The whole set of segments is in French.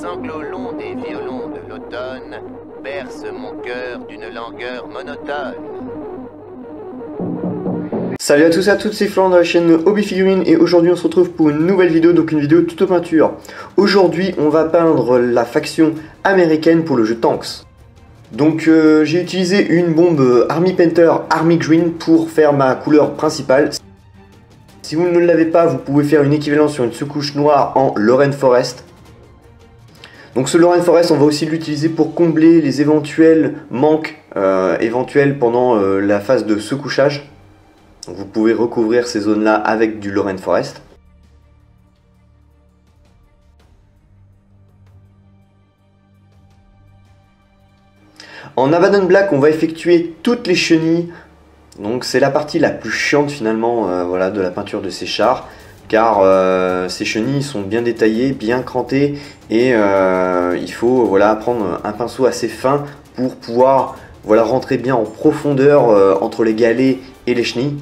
sanglots longs des violons de l'automne bercent mon cœur d'une langueur monotone. Salut à tous et à toutes, c'est Florent de la chaîne Hobby Figurines et aujourd'hui on se retrouve pour une nouvelle vidéo, donc une vidéo tuto peinture. Aujourd'hui on va peindre la faction américaine pour le jeu Tanks. Donc j'ai utilisé une bombe Army Painter Army Green pour faire ma couleur principale. Si vous ne l'avez pas, vous pouvez faire une équivalence sur une sous-couche noire en Lorraine Forest. Donc ce Lorraine Forest, on va aussi l'utiliser pour combler les éventuels manques éventuels pendant la phase de sous-couchage. Donc vous pouvez recouvrir ces zones-là avec du Lorraine Forest. En Abaddon Black, on va effectuer toutes les chenilles. Donc c'est la partie la plus chiante finalement voilà, de la peinture de ces chars. Car ces chenilles sont bien détaillées, bien crantées. Et il faut voilà, prendre un pinceau assez fin pour pouvoir voilà, rentrer bien en profondeur entre les galets et les chenilles.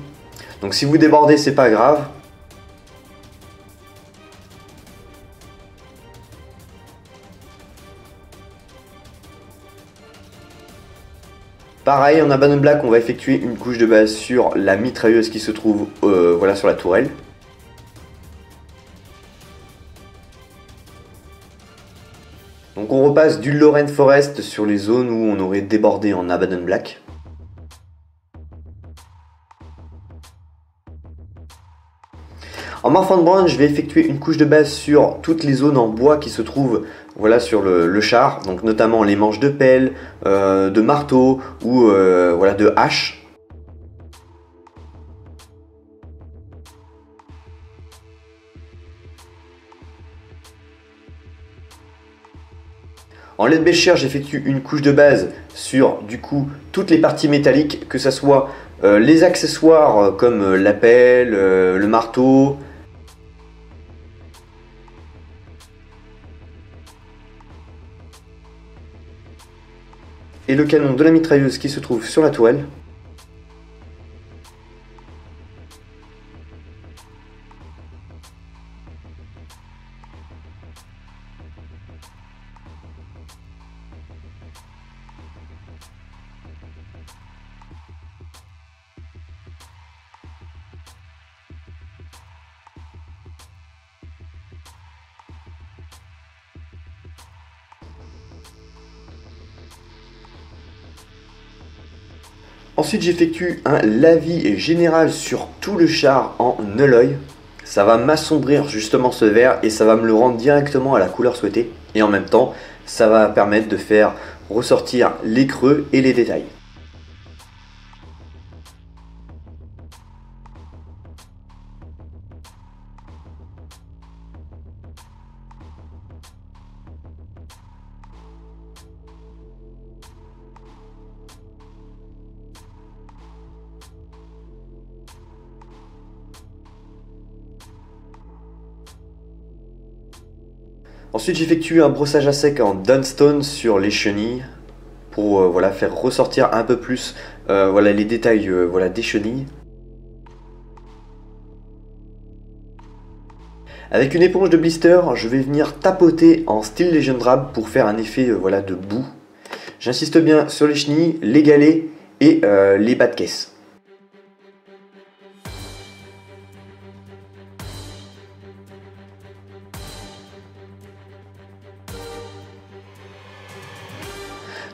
Donc si vous débordez, c'est pas grave. Pareil, en Abaddon Black, on va effectuer une couche de base sur la mitrailleuse qui se trouve voilà, sur la tourelle. Donc on repasse du Lorraine Forest sur les zones où on aurait débordé en Abaddon Black. En Marfan Brown, je vais effectuer une couche de base sur toutes les zones en bois qui se trouvent voilà, sur le char, donc notamment les manches de pelle, de marteau ou voilà, de hache. En LED Belcher, j'effectue une couche de base sur du coup toutes les parties métalliques, que ce soit les accessoires comme la pelle, le marteau, et le canon de la mitrailleuse qui se trouve sur la tourelle. Ensuite j'effectue un lavis général sur tout le char en alloy. Ça va m'assombrir justement ce vert et ça va me le rendre directement à la couleur souhaitée. Et en même temps, ça va permettre de faire ressortir les creux et les détails. Ensuite j'effectue un brossage à sec en Dunstone sur les chenilles pour voilà, faire ressortir un peu plus voilà, les détails voilà, des chenilles. Avec une éponge de blister, je vais venir tapoter en Steel Legend Drab pour faire un effet voilà, de boue. J'insiste bien sur les chenilles, les galets et les bas de caisse.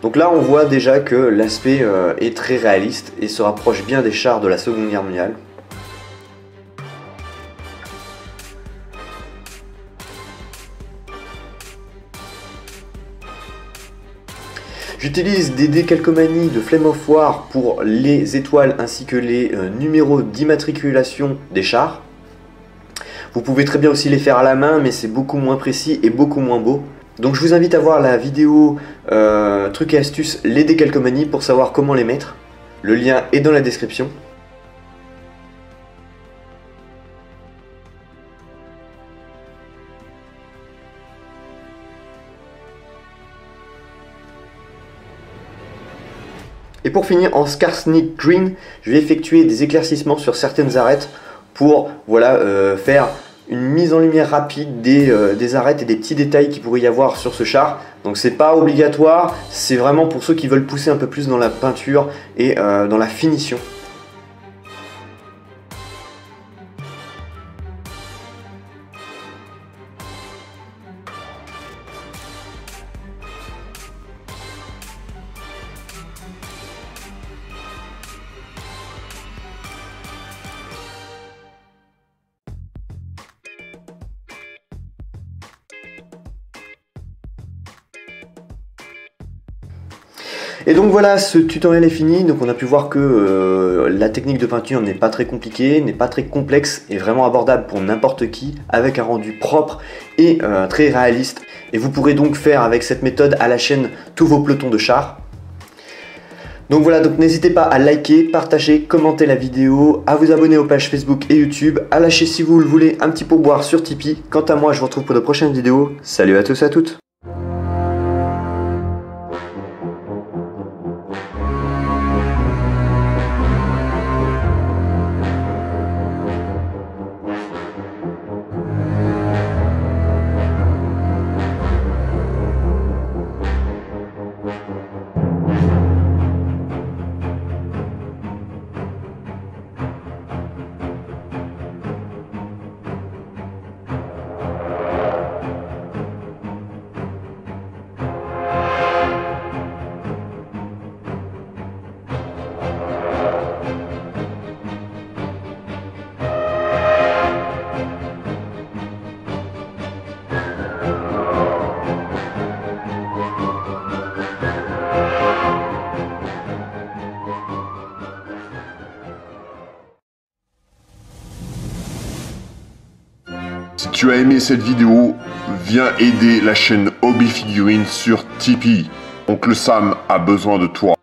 Donc là on voit déjà que l'aspect est très réaliste et se rapproche bien des chars de la Seconde Guerre mondiale. J'utilise des décalcomanies de Flame of War pour les étoiles ainsi que les numéros d'immatriculation des chars. Vous pouvez très bien aussi les faire à la main, mais c'est beaucoup moins précis et beaucoup moins beau. Donc je vous invite à voir la vidéo trucs et astuces, les décalcomanies pour savoir comment les mettre. Le lien est dans la description. Et pour finir, en Skarsnik Green, je vais effectuer des éclaircissements sur certaines arêtes pour voilà, faire une mise en lumière rapide des arêtes et des petits détails qu'il pourrait y avoir sur ce char. Donc c'est pas obligatoire, c'est vraiment pour ceux qui veulent pousser un peu plus dans la peinture et dans la finition. Et donc voilà, ce tutoriel est fini. Donc on a pu voir que la technique de peinture n'est pas très compliquée, n'est pas très complexe et vraiment abordable pour n'importe qui, avec un rendu propre et très réaliste. Et vous pourrez donc faire avec cette méthode à la chaîne tous vos pelotons de chars. Donc voilà, donc n'hésitez pas à liker, partager, commenter la vidéo, à vous abonner aux pages Facebook et YouTube, à lâcher si vous le voulez un petit pourboire sur Tipeee. Quant à moi, je vous retrouve pour de prochaines vidéos. Salut à tous et à toutes. Si tu as aimé cette vidéo, viens aider la chaîne Hobby Figurines sur Tipeee. Oncle Sam a besoin de toi.